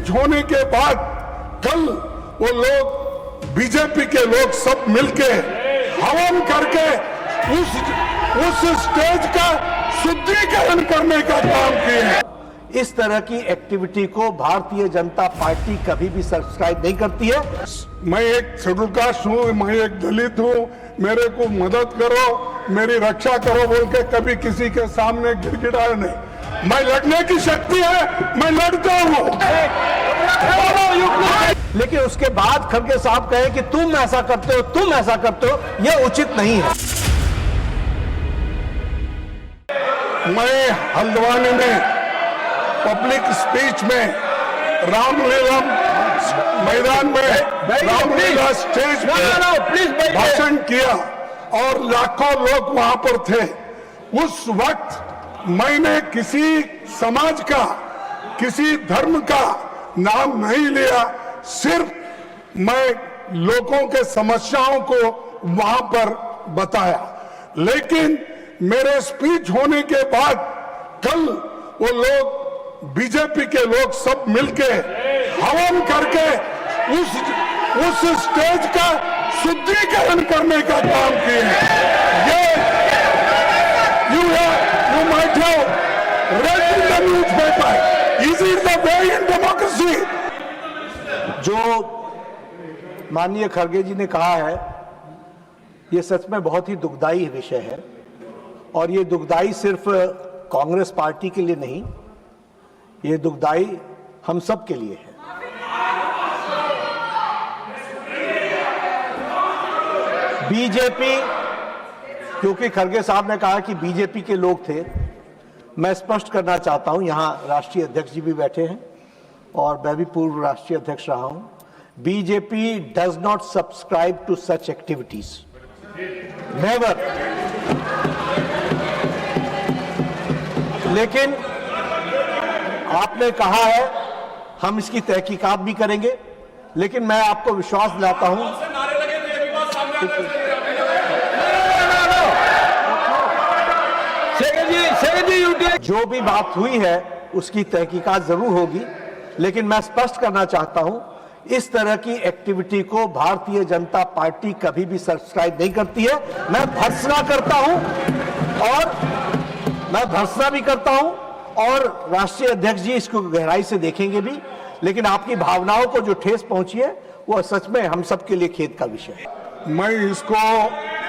Speech होने के बाद कल वो लोग बीजेपी के लोग सब मिलके हवन करके उस स्टेज का शुद्धिकरण करने का काम किए हैं। इस तरह की एक्टिविटी को भारतीय जनता पार्टी कभी भी सब्सक्राइब नहीं करती है। मैं एक शेड्यूल कास्ट हूँ, मैं एक दलित हूँ, मेरे को मदद करो, मेरी रक्षा करो बोल के कभी किसी के सामने गिड़गिड़ाया नहीं। मैं लड़ने की शक्ति है, मैं लड़ता हूँ। लेकिन उसके बाद खड़गे साहब कहे कि तुम ऐसा करते हो, तुम ऐसा करते हो, यह उचित नहीं है। मैं हल्द्वानी में पब्लिक स्पीच में रामलीला मैदान में रामलीला स्टेज पे भाषण किया और लाखों लोग वहां पर थे। उस वक्त मैंने किसी समाज का, किसी धर्म का नाम नहीं लिया, सिर्फ मैं लोगों के समस्याओं को वहां पर बताया। लेकिन मेरे स्पीच होने के बाद कल वो लोग बीजेपी के लोग सब मिलके हवन करके उस स्टेज का शुद्धिकरण करने का काम किए हैं। ये you might have read in the newspaper. Is it the way in democracy? जो माननीय खड़गे जी ने कहा है, ये सच में बहुत ही दुखदाई विषय है और ये दुखदाई सिर्फ कांग्रेस पार्टी के लिए नहीं, ये दुखदाई हम सब के लिए है। बीजेपी, क्योंकि खड़गे साहब ने कहा कि बीजेपी के लोग थे, मैं स्पष्ट करना चाहता हूं, यहां राष्ट्रीय अध्यक्ष जी भी बैठे हैं और मैं भी पूर्व राष्ट्रीय अध्यक्ष रहा हूं। BJP does not subscribe to such activities, never. लेकिन आपने कहा है हम इसकी तहकीकात भी करेंगे, लेकिन मैं आपको विश्वास दिलाता हूं, जो भी बात हुई है उसकी तहकीकात जरूर होगी, लेकिन मैं स्पष्ट करना चाहता हूं, इस तरह की एक्टिविटी को भारतीय जनता पार्टी कभी भी सब्सक्राइब नहीं करती है। मैं भर्त्सना करता हूं और मैं भर्त्सना भी करता हूं और राष्ट्रीय अध्यक्ष जी इसको गहराई से देखेंगे भी, लेकिन आपकी भावनाओं को जो ठेस पहुंची है वो सच में हम सब के लिए खेद का विषय है। मैं इसको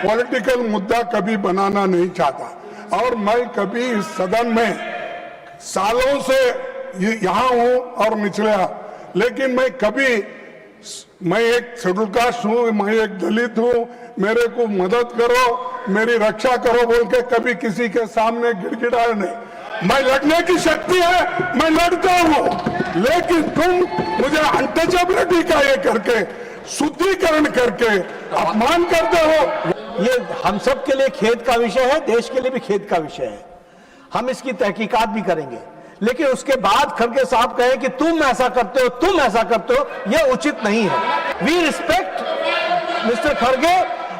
पॉलिटिकल मुद्दा कभी बनाना नहीं चाहता और मैं कभी इस सदन में सालों से यहाँ हूँ और निचला, लेकिन मैं एक शेड्यूल कास्ट हूँ, मैं एक दलित हूँ, मेरे को मदद करो, मेरी रक्षा करो बोल के कभी किसी के सामने गिड़गिड़ाया नहीं। मैं लड़ने की शक्ति है, मैं लड़ता हूँ, लेकिन तुम मुझे अनटचेबिलिटी का ये करके, शुद्धिकरण करके अपमान करते हो। ये हम सब के लिए खेद का विषय है, देश के लिए भी खेद का विषय है। हम इसकी तहकीकात भी करेंगे, लेकिन उसके बाद खड़गे साहब कहे कि तुम ऐसा करते हो, तुम ऐसा करते हो, यह उचित नहीं है। वी रिस्पेक्ट मिस्टर खड़गे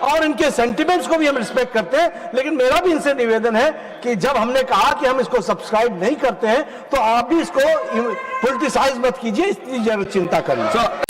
और इनके सेंटिमेंट्स को भी हम रिस्पेक्ट करते हैं, लेकिन मेरा भी इनसे निवेदन है कि जब हमने कहा कि हम इसको सब्सक्राइब नहीं करते हैं, तो आप भी इसको पॉलिटिसाइज मत कीजिए, इसकी जरूर चिंता करिए।